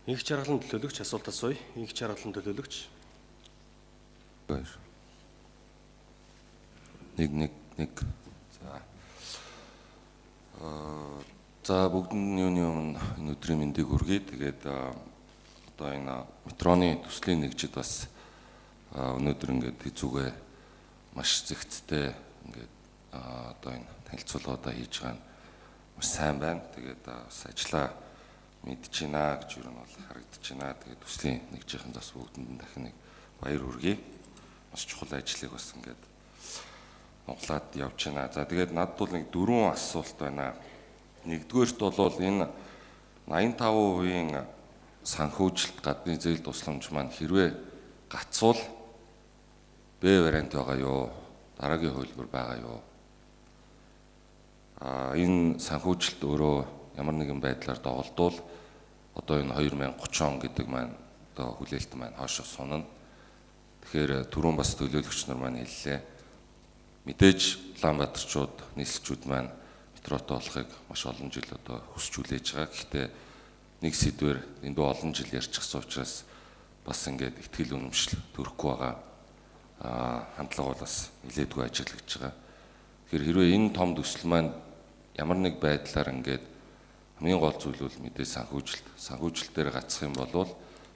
Инх жаргалан төлөөлөгч асуулт асууя. Инх жаргалан төлөөлөгч. Нэг. За бүгдэнд юуны өмнө энэ өдрийн мэндийг хүргэе. Тэгээд одоо энэ метроны төслийн нэгжид бас өнөөдөр ингээд хэцүүгээ маш зэгцтэй ингээд одоо энэ танилцуулгуудаа хийж байгаа нь маш сайн байна. Тэгээд бас ажиллаа мэдж байна гэж юу нь бол харагдаж байна. Тэгээд төслийн нэгжийнхэн бас бүгдэнд дахин нэг баяр хүргэе. Маш чухал ажлыг бас ингээд Монголд явж байна. За тэгээд надад бол нэг 4 асуулт байна. Нэгдүгээрт бол энэ 85% санхүүжилт гадны зээл тусламж маань хэрвээ гацвал Б вариант байгаа юу? Дараагийн хөлбөр байгаа юу? Энэ санхүүжилт өөрөө ямар нэгэн байдлаар доголдвол одоо энэ 2030 он гэдэг маань одоо хүлээлт маань хоошоо сунана. Тэгэхээр түрүүн бас төлөөлөгч нар маань хэллээ. Мэдээж Улаанбаатарчууд, нийслэлчүүд маань метротой болохыг маш олон жил одоо хүсч хүлээж байгаа. Гэхдээ нэг сэдвээр эндөө олон жил ярьчихсан учраас бас ингээд ихтгэл үнэмшил төрөхгүй байгаа. Хандлага бол бас нэлээдгүй ажиглагдж байгаа. Тэгэхээр хэрвээ энэ том төсөл маань ямар нэг байдлаар ингээд хамгийн гол зүйл бол мэдээ санхүүжилтээр гацах юм бол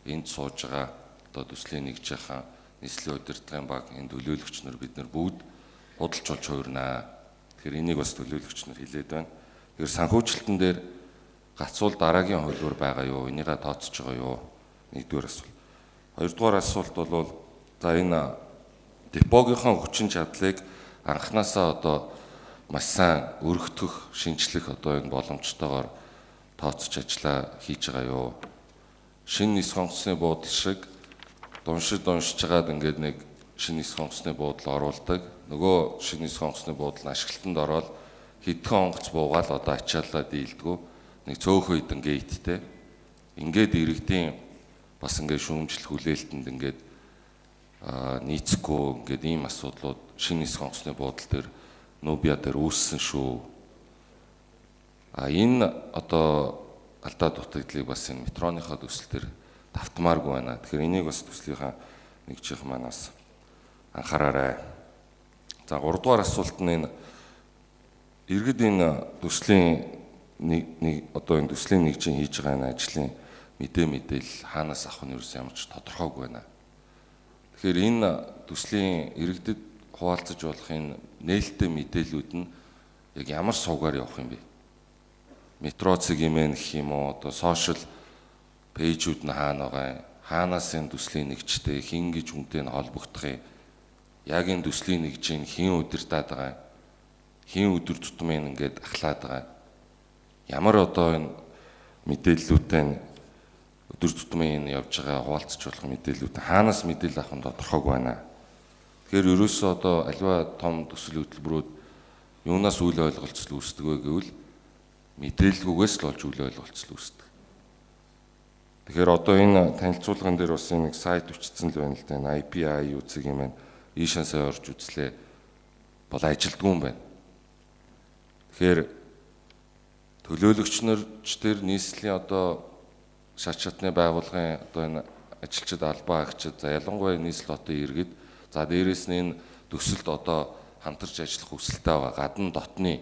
энд сууж байгаа одоо төслийн нэгжийнхэн нийслэлийн удирдлагын баг энэ төлөөлөгч нар бид нар бүгд худалч болж хуурнаа. Тэгэхээр энийг бас төлөөлөгч нар хэлээд байна. Тэгэхээр санхүүжилтэн дээр гацвал дараагийн хөлбөр байгаа юу? Энийгээ тооцож байгаа юу? Нэгдүгээр асуулт. Хоёрдугаар асуулт бол за энэ депогийнхаа хүчин чадлыг анханасаа одоо маш сайн өргөтгөх, шинжлэх одоо энэ боломжтойгоор тооцож ажиллаа хийж байгаа юу? Шинэ нис хонгоцны буудал шиг уншиж жагаад ингээд нэг шинэ нис хонгоцны буудал оруулдаг. Нөгөө шинэ нис хонгоцны буудал нь ашиглалтанд ороод хэдхэн онгоц буугаал одоо ачаалаа дийлдэггүй. Нэг цөөхөн хідэн гейттэй. Ингээд иргэдийн бас ингээд шүүмжлэх хүлээлтэнд ингээд нийцэхгүй ингээд ийм асуудлууд шинэ нис хонгоцны буудал дээр Нубиа дээр үүссэн шүү. Энэ одоо алдаа дутагдлыг бас энэ метроныхаа төсөл төр давтмааргүй байна. Тэгэхээр энийг бас төслийнхаа нэгжийнхэн маань бас анхаараарай. За 3 дугаар асуулт нь энэ иргэд энэ төслийн одоо энэ төслийн нэгжийн хийж байгаа энэ ажлын мэдээлэл хаанаас авах нь ерөөс ямар ч тодорхойгүй байна. Тэгэхээр энэ төслийн иргэдэд хуваалцаж болох энэ нээлттэй мэдээллүүд нь яг ямар суугаар явах юм бэ? Метро цэгийн гэх юм уу, одоо сошиал пэйжүүд нь хаана байгаа, хаанаас энэ төслийн нэгжтэй хин гэж хүнтэй нь холбогдох юм, яг энэ төслийн нэгжийн хин удирдаад байгаа, хин өдөр тутмын ингээд ахлаад байгаа, ямар одоо энэ мэдээллүүдтэй өдөр тутмын явж байгаа хуваалцаж болох мэдээллүүд хаанаас мэдээлэл авах нь тодорхойгүй байна. Тэгэхээр ерөөсөө одоо аливаа том төсөл хөтөлбөрүүд юунаас үйл ойлголцол үүсдэг вэ гэвэл мэдээлэлгүйгээс л болж үйл ойлголцол үүсдэг. Тэгэхээр одоо энэ танилцуулган дээр бас нэг сайт өчтсөн л байна л да. IPI үцэг юм байна. Ийшээсээ орж үзлээ. Бол ажилдгүй юм байна. Тэгэхээр төлөөлөгч нарч төр нийслэлийн одоо шат шатны байгууллагын одоо энэ ажилчид албан агчид за ялангуяа нийслэл хотын иргэд за дээрэс нь энэ төсөлд одоо хамтарч ажиллах хүсэлтэй байгаа гадна дотны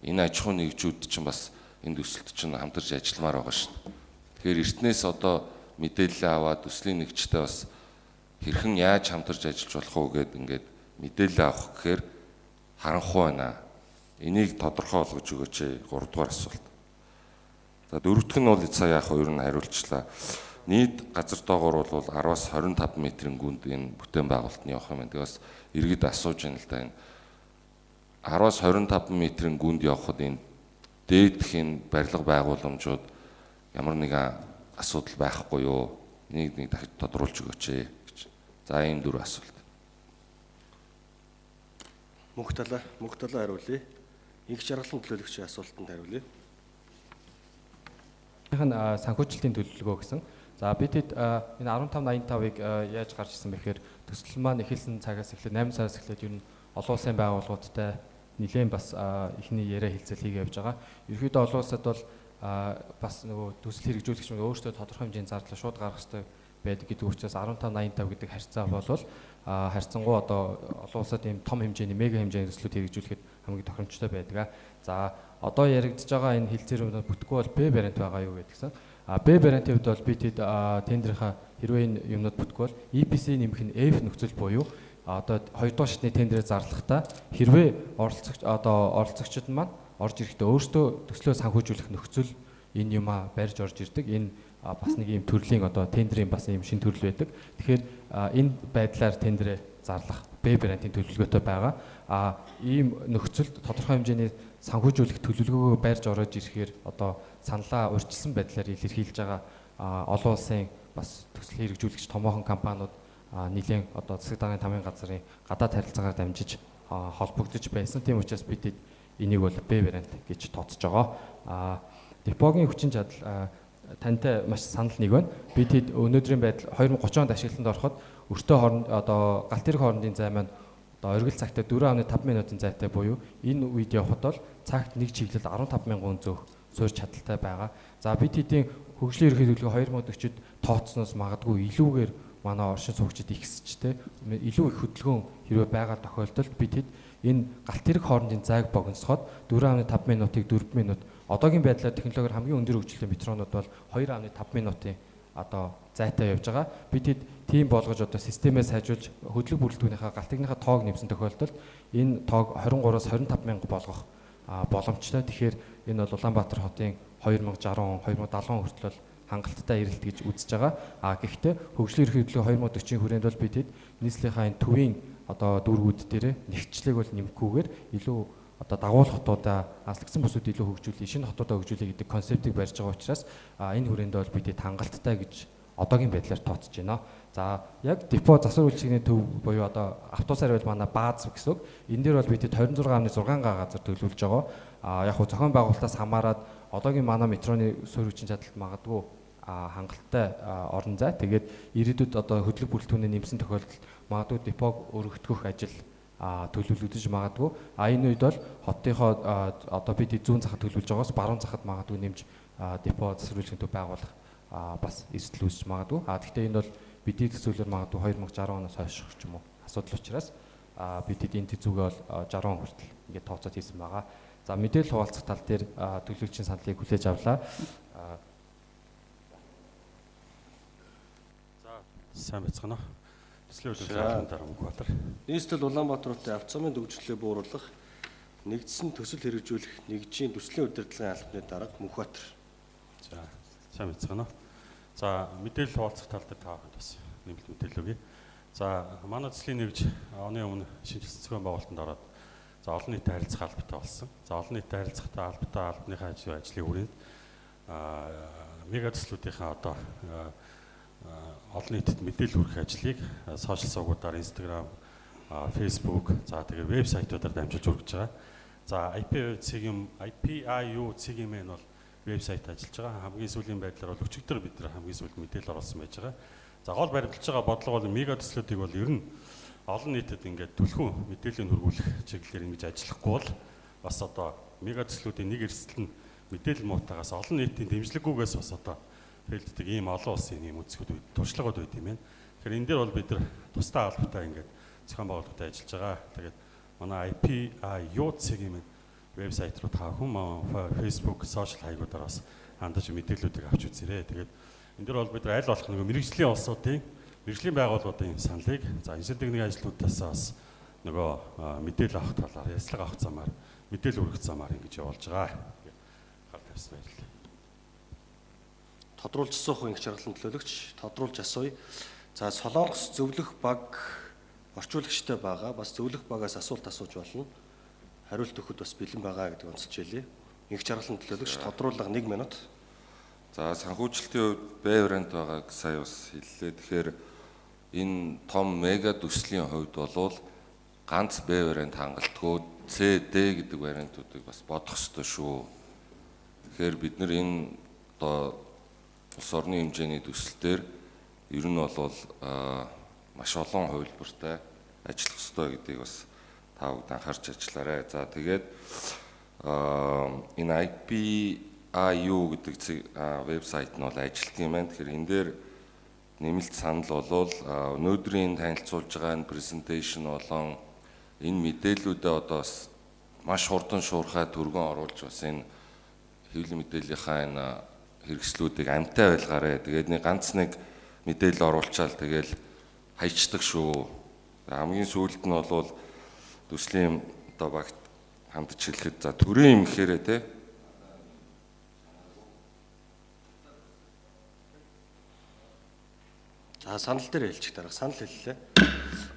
энэ аж ахуйн нэгжүүд чинь бас энэ төсөлд чинь хамтарч ажилламаар байгаа шүү дээ. Тэгэхээр эртнээс одоо мэдээлэл аваад төслийн нэгжтэй бас хэрхэн яаж хамтарч ажиллаж болох уу гэд ингээд мэдээлэл авах гэхээр харанхуй байна. Энийг тодорхой болгож өгөөч. 3 дугаар асуулт. За 4-р нь бол сая яг хоёр нь хариулчлаа. Нийт газар доогуур бол 10-аас 25 метрийн гүнд энэ бүтээн байгуулалт нь явах юм байна. Тэгээс иргэд асууж байна л да энэ 10-аас 25 метрийн гүнд явхад энэ дээдх энэ барилга байгууламжууд ямар нэгэн асуудал байхгүй юу? Энийг нэг дахиж тодруулж өгөөч гэж. За ийм 4 асуулт. Мөнх талаа хариулъя. Инх жаргалан төлөөлөгчийн асуултанд хариулъя. Санхүүжилтийн төлөвлөгөө гэсэн. За бид энэ 1585-ыг яаж гарч ирсэн бэ гэхээр төсөл маань эхэлсэн цагаас эхлээд 8 сараас эхлээд ер нь олон улсын байгууллагуудтай нэлээд бас ихний яриа хэлцэл хийгээ явж байгаа. Ерөнхийдөө олон улсад бол бас нөгөө төсөл хэрэгжүүлэгч нь өөрсдөө тодорхой хэмжээний зардал шууд гаргах хэрэгтэй байдаг гэдэг учраас 1585 гэдэг харьцаа болвол харьцангуй одоо олон улсад ийм том хэмжээний мега хэмжээний төслүүд хэрэгжүүлэхэд хамгийн тохиромжтой байдаг. За одоо яригдж байгаа энэ хилцээр өмнө бүтэхгүй бол Б вариант байгаа юу гэдгсэн. Б вариантын хувьд бол бид тендерийнхаа хэрвээ энэ юмнууд бүтэхгүй бол EPC нэмэх нь F нөхцөл буюу одоо 2 дугаар шатны тендерээр зарлахдаа хэрвээ оролцогчид маань орж ирэхдээ өөртөө төслөө санхүүжүүлэх нөхцөл энэ юмаа барьж орж ирдэг. Энэ бас нэг юм төрлийн одоо тендерийн бас юм шин төрөл байдаг. Тэгэхээр энэ байдлаар тендерээ зарлах Б вариантын төлөвлөгөөтэй байгаа. Ийм нөхцөлд тодорхой хэмжээний санхүүжүүлэх төлөвлөгөөгөө барьж орж ирэхээр одоо саналаа урьдчилсан байдлаар илэрхийлж байгаа олон улсын бас төсөл хэрэгжүүлэгч томоохон компаниуд нэгэн одоо засаг даргын тамгын газрын гадаад харилцаагаар дамжиж холбогдож байсан. Тийм учраас бид энийг бол Б вариант гэж тооцож байгаа. Депогийн хүчин чадал тантай маш санал нэг байна. Бид өнөөдрийн байдал 2030 онд ашиглалтанд ороход өртөө хооронд одоо галт тэрэг хоорондын зай маань одоо оргил цагтаа 4.5 минутын зайтай буюу энэ үед явхад бол цагт нэг чиглэл 15,000 зөөх суурь чадaltaй байгаа. За бид хэдийн хөгжлийн ерөнхий төлөвлөгөө 2040-д тооцсноос магадгүй илүүгээр манай оршин суугчид ихсчтэй илүү их хөдөлгөөн хэрвээ байгаа тохиолдолд бид энэ галт тэрэг хоорондын зайг богиносгоод 4.5 минутыг 4 минут одоогийн байдлаар технологиор хамгийн өндөр хөгжлийн метронууд бол 2.5 минутын одоо зайтай явж байгаа. Бид тийм болгож одоо системээ сайжруулж хөдлөг бүрэлдэхүүнийхээ галтгийнхаа тоог нэмсэн тохиолдолд энэ тоог 23-аас 25,000 болгох боломжтой. Тэгэхээр энэ бол Улаанбаатар хотын 2060 2070 хүртэл хангалттай эрэлт гэж үзэж байгаа. Гэхдээ хөгжлийн ерхий хөдөлгөөн 2040 хүрээнд бол бид нийслэлийн энэ төвийн одоо дүүргүүд дээр нэгчлэг бол нэмэхгүйгээр илүү одоо дагуул хотуудаа азлагдсан бусууд илүү хөгжүүлэх, шинэ хотуудаа хөгжүүлэх гэдэг концептыг барьж байгаа учраас энэ хүрээнд бол бид хангалттай гэж одоогийн байдлаар тооцож байна. За яг депо засвар үйлчилгээний төв буюу одоо автобусаар бол манай бааз гэсэн үг. Энэ дээр бол бид 26.6 газар төлөвлөж байгаа. Яг хөө зохион байгуулалтаас хамаарат одоогийн манай метроны суурь хүчин чадалд магадгүй хангалттай орон зай. Тэгээд ирээдүйд одоо хөдлөг бүрэлдэхүүнээ нэмсэн тохиолдолд магадгүй депог өргөтгөх ажил төлөвлөгдөж магадгүй. Энэ үед бол хотынхоо одоо бид зүүн захад төлөвлөж байгаас баруун захад магадгүй нэмж депо засвар үйлчилгээний төв байгуулах бас эрсдэл үүсч магадгүй. Гэхдээ энэ бол бидний төсөөлөөр магадгүй 2060 оноос хойш ч юм уу асуудал учраас бид энэ тэзүүгээ бол 60 он хүртэл ингээд тооцоод хийсэн байгаа. За мэдээлэл хуваалцах тал дээр төлөвлөгчийн саналыг хүлээж авлаа. Сайн байцгаана уу. Төслийн үйлдвэрлэлийн дараа Мөнхбаатар. Нийслэл Улаанбаатар хотын авто замын хөгжлөлөө бууруулах, нэгдсэн төсөл хэрэгжүүлэх, нэгжийн төслийн удирдлагын албаны дарга Мөнхбаатар. За сайн байцгаана уу. За мэдээлэл хуваалцах тал дээр та бүхэнд бас нэмэлт мэдээлэл өгье. За манай төслийн нэгж оны өмнө шинжилсэн зохион байгуулалтанд ороод за олон нийтийн харилцах албатай болсон. За олон нийтийн харилцахтай албатай албаныхаа ажлын хүрээнд мега төслүүдийнхээ одоо олон нийтэд мэдээлэл хүргэх ажлыг сошиал сувгуудаар Instagram, Facebook, за тэгээ вебсайтуудаар дамжуулж хүргэж байгаа. За IPIU CGM нь бол вебсайт ажиллаж байгаа. Хамгийн сүүлийн байдлаар бол өчигдөр бид нар хамгийн сүүлд мэдээлэл оруулсан байж байгаа. За гол баримталж байгаа бодлого бол мега төслүүдийг бол ер нь олон нийтэд ингээд түлхүүн мэдээллийн хөрвүүлэх чиглэлээр ингэж ажиллахгүй бол бас одоо мега төслүүдийн нэг эрсдэл нь мэдээлэл муутагаас олон нийтийн дэмжлэггүйгээс бас одоо фейлддэг ийм олон улсын ийм үзэсгэлэнүүд туршлагууд байд юм байна. Тэгэхээр энэ дээр бол бид нар тусдаа албатай ингээд зохион байгуулалттай ажиллаж байгаа. Тэгээд манай IPIU CGM вебсайт руу та бүхэн Facebook, сошиал хаягуудаар бас хандаж мэдээллүүдийг авч үзээрэй. Тэгээд энэ дээр бол бид нар аль болох нэг мэрэгжлийн улсуудын мэрэгжлийн байгууллагуудын саналыг за энэшил техникийн ажлуудаас бас нөгөө мэдээлэл авах талаар ярилцлага авах замаар мэдээлэл өргөх замаар ингэж явуулж байгаа. Хар тавьсан баярлалаа. Тодруулж асуух инх чаргалан төлөөлөгч тодруулж асууя. За Солонгос зөвлөх баг орчуулагчтай байгаа. Бас зөвлөх багаас асуулт асууж болно. Хариулт өгөхөд бас бэлэн байгаа гэдэг онцолж хэлье. Инх чаргалан төлөөлөгч тодруулга 1 минут. За санхүүжилтийн хувьд Б вариант байгааг сая бас хэллээ. Тэгэхээр энэ том мега төслийн хувьд бол ганц Б вариант хангалтгүй С, Д гэдэг вариантуудыг бас бодох ёстой шүү. Тэгэхээр бид нар энэ одоо улс орны хэмжээний төсөлтөөр ер нь бол маш олон хувилбартай ажиллах ёстой гэдгийг бас та бүхэн анхаарч ажиллаарай. За тэгээд энэ IU гэдэг вебсайт нь бол ажилтг юм байна. Тэгэхээр энэ дээр нэмэлт санал болвол өнөөдрийн танилцуулж байгаа энэ презентацийн болон энэ мэдээллүүдэд одоо маш хурдан шуурхай түргэн оруулж бас энэ хэвлэл мэдээллийнхаа энэ хэрэгслүүдийг амтай байлгаарэ. Тэгээд нэг ганц нэг мэдээлэл оруулчаал тэгэл хайчдаг шүү. Хамгийн сүүлд нь бол төслийн одоо багт хандж хэлэхэд за төрийн юм гэхээрээ те За санал дээр хэлчих дарга санал хэллээ.